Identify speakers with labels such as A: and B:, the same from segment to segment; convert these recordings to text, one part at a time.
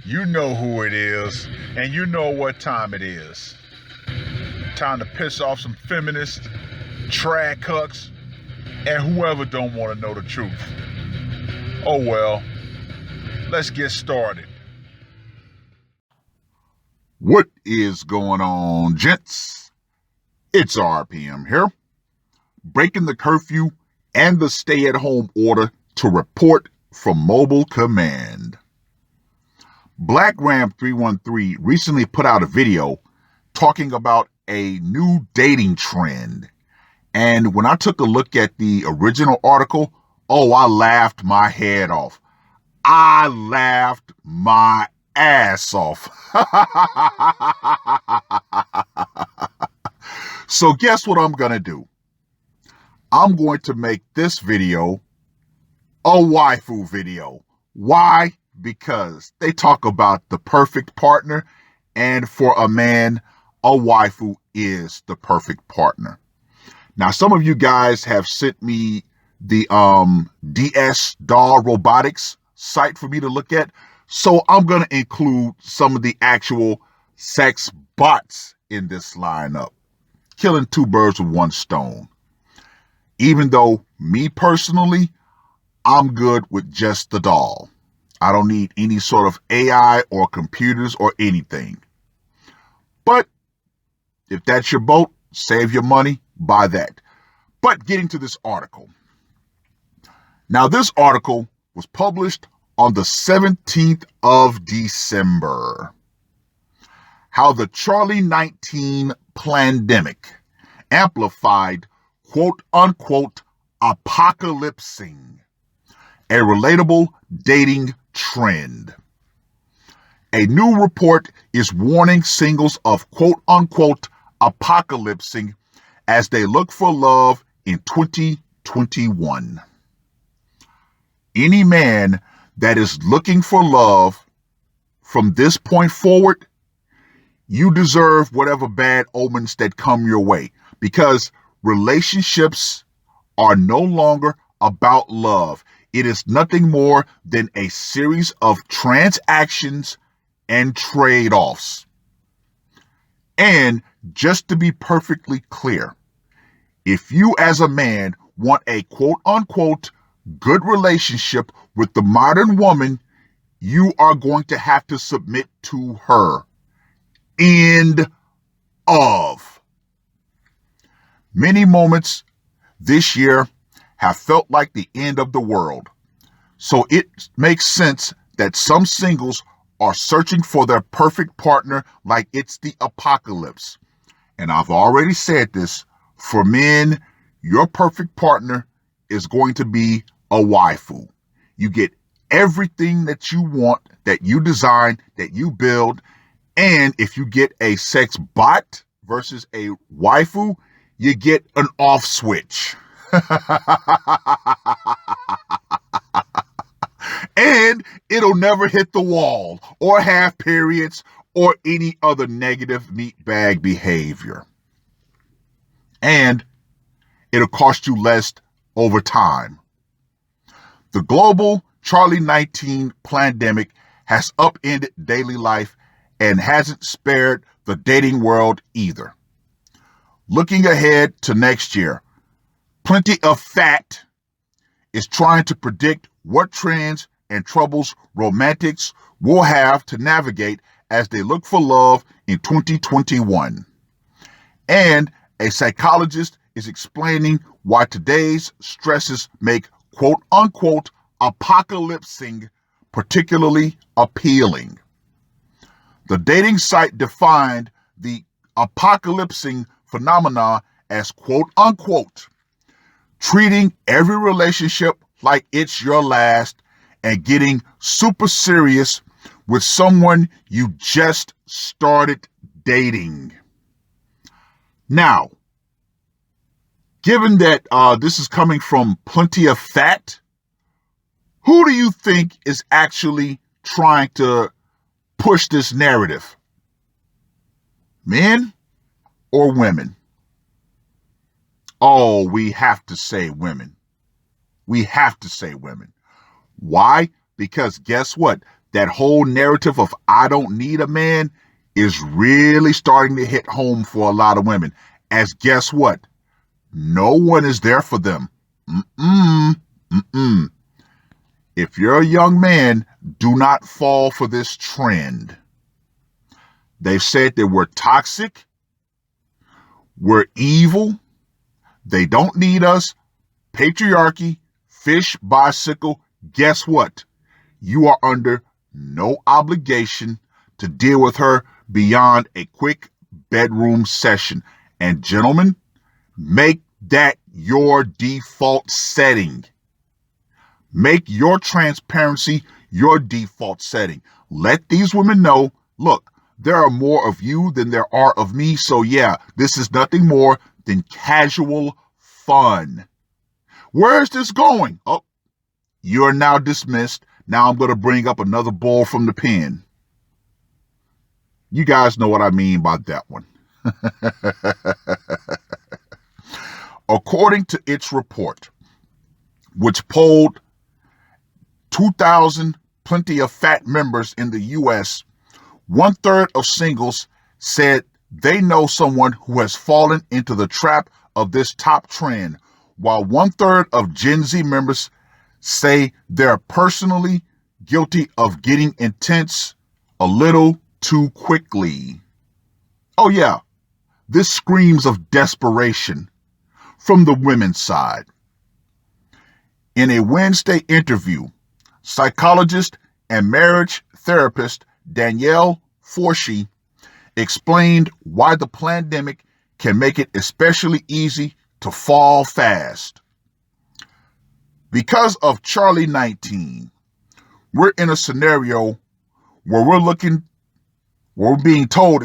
A: You know who it is, and you know what time it is. Time to piss off some feminists, trad cucks, and whoever don't want to know the truth. Oh well, let's get started. What is going on, gents? It's RPM here, breaking the curfew and the stay-at-home order to report from mobile command. Black Ram 313 recently put out a video talking about a new dating trend. And when I took a look at the original article, I laughed my head off. I laughed my ass off. So guess what I'm going to do? I'm going to make this video a waifu video. Why? Because they talk about the perfect partner, and for a man, a waifu is the perfect partner. Now, some of you guys have sent me the DS Doll Robotics site for me to look at, so I'm going to include some of the actual sex bots in this lineup, killing two birds with one stone. Even though, me personally, I'm good with just the doll. I don't need any sort of AI or computers or anything. But if that's your boat, save your money, buy that. But getting to this article. Now, this article was published on the 17th of December. How the Charlie 19 pandemic amplified quote unquote apocalypsing, a relatable dating trend. A new report is warning singles of quote unquote apocalypsing as they look for love in 2021. Any man that is looking for love from this point forward, you deserve whatever bad omens that come your way, because relationships are no longer about love. It is nothing more than a series of transactions and trade-offs. And just to be perfectly clear, if you as a man want a quote-unquote good relationship with the modern woman, you are going to have to submit to her. End of. Many moments this year have felt like the end of the world. So it makes sense that some singles are searching for their perfect partner like it's the apocalypse. And I've already said this, for men, your perfect partner is going to be a waifu. You get everything that you want, that you design, that you build. And if you get a sex bot versus a waifu, you get an off switch. And it'll never hit the wall or have periods or any other negative meatbag behavior. And it'll cost you less over time. The global Charlie 19 pandemic has upended daily life and hasn't spared the dating world either. Looking ahead to next year, Plenty of Fat is trying to predict what trends and troubles romantics will have to navigate as they look for love in 2021. And a psychologist is explaining why today's stresses make quote unquote apocalypsing particularly appealing. The dating site defined the apocalypsing phenomena as quote unquote treating every relationship like it's your last and getting super serious with someone you just started dating. Now, given that this is coming from Plenty of Fat, who do you think is actually trying to push this narrative? Men or women? Oh, we have to say women. We have to say women. Why? Because guess what? That whole narrative of I don't need a man is really starting to hit home for a lot of women. As guess what? No one is there for them. Mm-mm. Mm-mm. If you're a young man, do not fall for this trend. They've said that we're toxic, we're evil, they don't need us, patriarchy, fish, bicycle. Guess what? You are under no obligation to deal with her beyond a quick bedroom session. And gentlemen, make that your default setting. Make your transparency your default setting. Let these women know, look, there are more of you than there are of me. So yeah, this is nothing more than casual fun. Where is this going? Oh, you're now dismissed. Now I'm going to bring up another ball from the pen. You guys know what I mean by that one. According to its report, which polled 2,000 plenty of fat members in the U.S., 1/3 of singles said they know someone who has fallen into the trap of this top trend, while 1/3 of Gen Z members say they're personally guilty of getting intense a little too quickly. Oh yeah, this screams of desperation from the women's side. In a Wednesday interview, psychologist and marriage therapist Danielle Forshee explained why the pandemic can make it especially easy to fall fast. Because of Charlie 19, we're in a scenario where we're being told,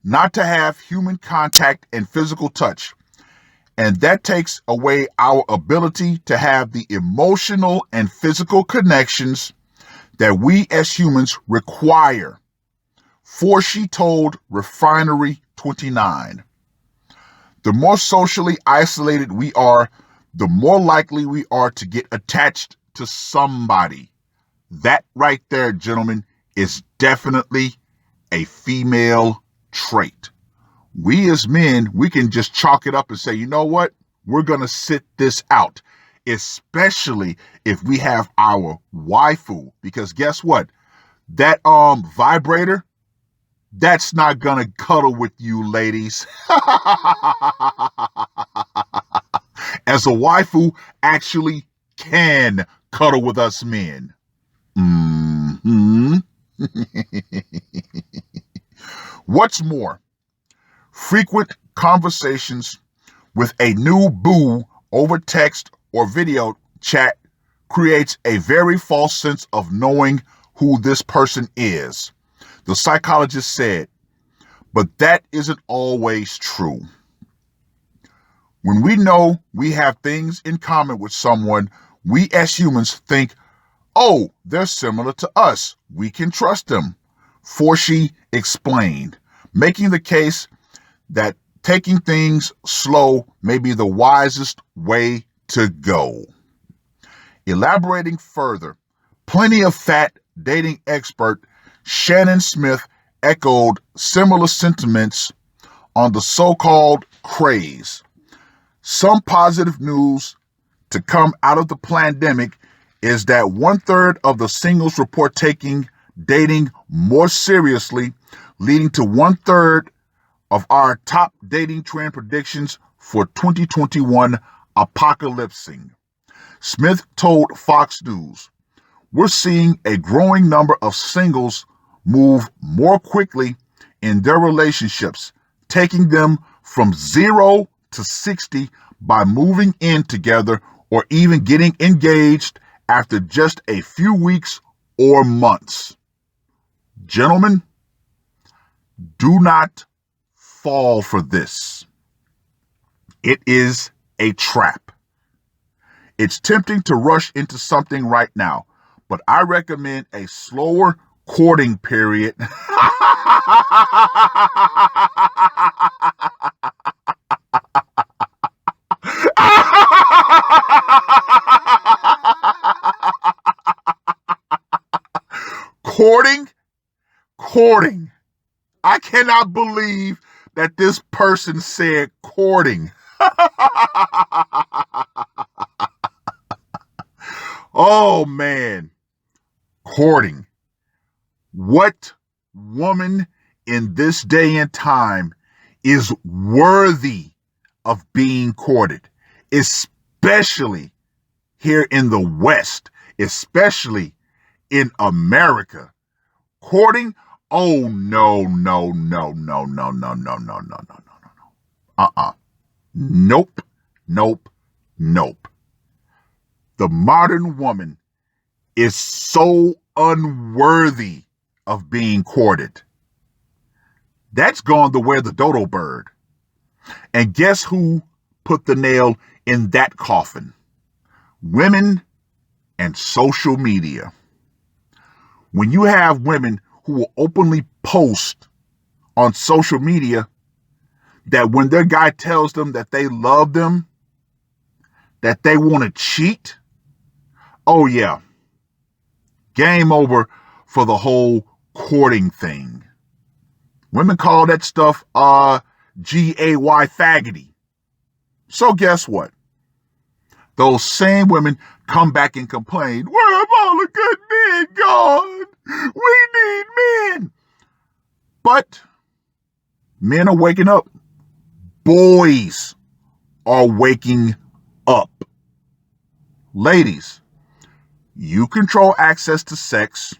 A: not to have human contact and physical touch. And that takes away our ability to have the emotional and physical connections that we as humans require. Forshee told Refinery 29. The more socially isolated we are, the more likely we are to get attached to somebody. That right there, gentlemen, is definitely a female trait. We as men, we can just chalk it up and say, you know what? We're going to sit this out, especially if we have our waifu. Because guess what? That vibrator, that's not going to cuddle with you, ladies. As a waifu actually can cuddle with us men. Mm-hmm. What's more, frequent conversations with a new boo over text or video chat creates a very false sense of knowing who this person is, the psychologist said, but that isn't always true. When we know we have things in common with someone, we as humans think, oh, they're similar to us. We can trust them, Forshee explained, making the case that taking things slow may be the wisest way to go. Elaborating further, plenty of fat dating expert Shannon Smith echoed similar sentiments on the so-called craze. Some positive news to come out of the pandemic is that 1/3 of the singles report taking dating more seriously, leading to 1/3 of our top dating trend predictions for 2021 apocalypsing. Smith told Fox News, we're seeing a growing number of singles move more quickly in their relationships, taking them from 0 to 60 by moving in together or even getting engaged after just a few weeks or months. Gentlemen, do not fall for this. It is a trap. It's tempting to rush into something right now, but I recommend a slower courting period. Courting. I cannot believe that this person said courting. Oh man, courting. What woman in this day and time is worthy of being courted, especially here in the West, especially in America? Courting? Oh, no, no, no, no, no, no, no, no, no, no, no, no. Nope, nope, nope. The modern woman is so unworthy of being courted. That's gone the way of the dodo bird. And guess who put the nail in that coffin? Women and social media. When you have women who will openly post on social media that when their guy tells them that they love them, that they want to cheat, oh yeah, game over for the whole courting thing. Women call that stuff G-A-Y faggoty. So guess what? Those same women come back and complain, where have all the good men gone? We need men. But men are waking up. Boys are waking up. Ladies, you control access to sex.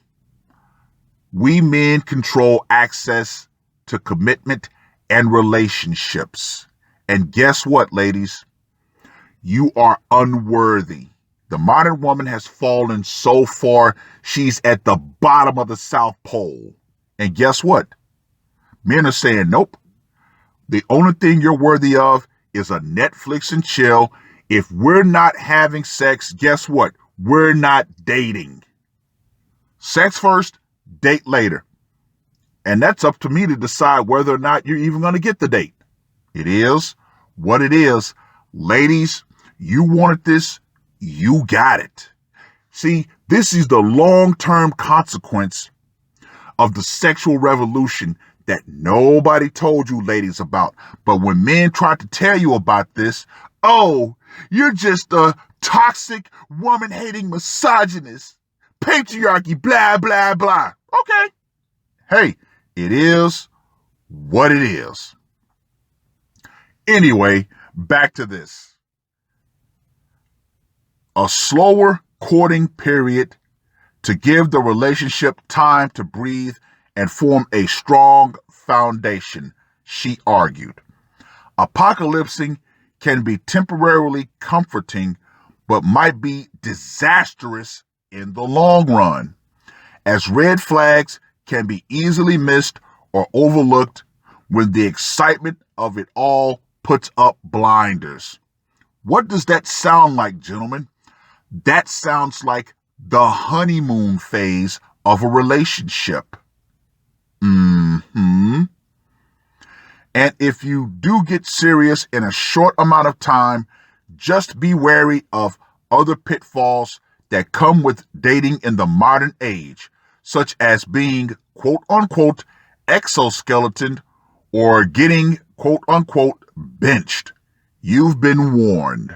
A: We men control access to commitment and relationships. And guess what, ladies? You are unworthy. The modern woman has fallen so far, she's at the bottom of the South Pole. And guess what? Men are saying, nope. The only thing you're worthy of is a Netflix and chill. If we're not having sex, guess what? We're not dating. Sex first, date later. And that's up to me to decide whether or not you're even going to get the date. It is what it is. Ladies, you wanted this, you got it. See, this is the long-term consequence of the sexual revolution that nobody told you ladies about. But when men try to tell you about this, oh, you're just a toxic, woman-hating misogynist, patriarchy, blah, blah, blah. Okay. Hey, it is what it is. Anyway, back to this. A slower courting period to give the relationship time to breathe and form a strong foundation, she argued. Apocalypsing can be temporarily comforting, but might be disastrous in the long run, as red flags can be easily missed or overlooked when the excitement of it all puts up blinders. What does that sound like, gentlemen? That sounds like the honeymoon phase of a relationship. And if you do get serious in a short amount of time, just be wary of other pitfalls that come with dating in the modern age, such as being quote unquote exoskeleton or getting quote unquote benched. You've been warned.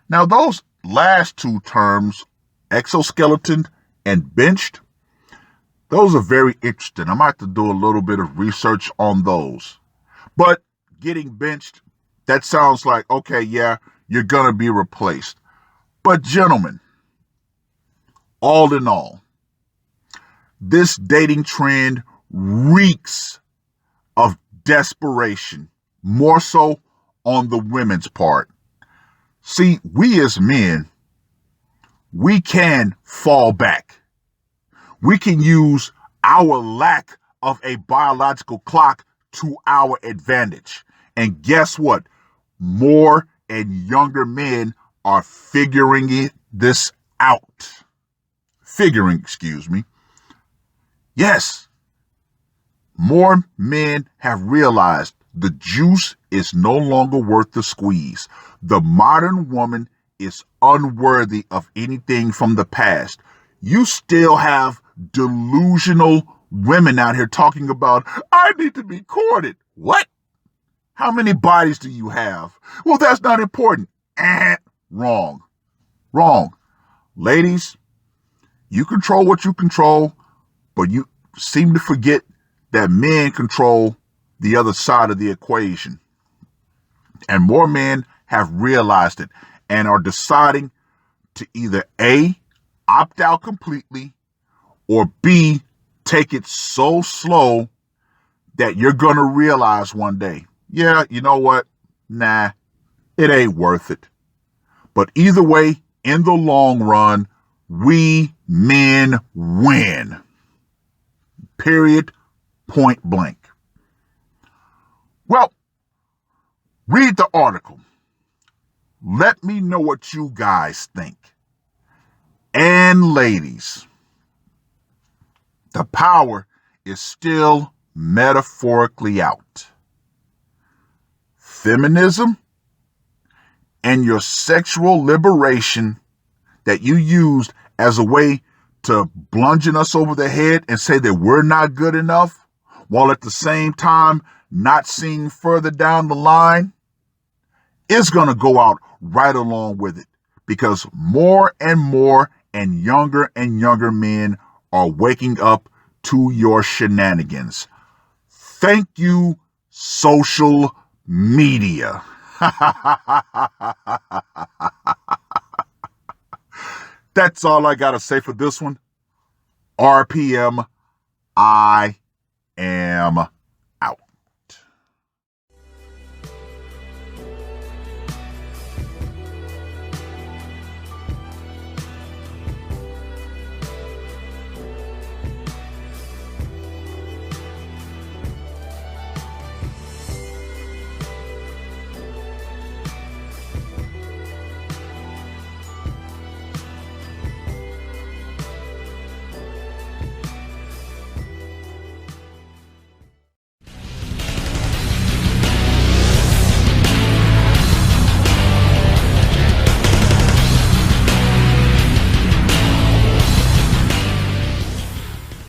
A: Now, those last two terms, exoskeleton and benched, those are very interesting. I might have to do a little bit of research on those. But getting benched, that sounds like, okay, yeah, you're going to be replaced. But gentlemen, all in all, this dating trend reeks of desperation, more so on the women's part. See, we as men, we can fall back. We can use our lack of a biological clock to our advantage. And guess what? More and younger men are figuring this out. Yes, more men have realized the juice is no longer worth the squeeze. The modern woman is unworthy of anything from the past. You still have delusional women out here talking about, I need to be courted. What? How many bodies do you have? Well, that's not important. Wrong. Wrong. Ladies, you control what you control, but you seem to forget that men control the other side of the equation. And more men have realized it and are deciding to either A, opt out completely, or B, take it so slow that you're going to realize one day, yeah, you know what? Nah, it ain't worth it. But either way, in the long run, we men win. Period. Point blank. Well, read the article. Let me know what you guys think. And ladies, the power is still metaphorically out. Feminism and your sexual liberation that you used as a way to bludgeon us over the head and say that we're not good enough, while at the same time not seeing further down the line, is going to go out right along with it, because more and younger men are waking up to your shenanigans. Thank you, social media. That's all I got to say for this one. RPM, I am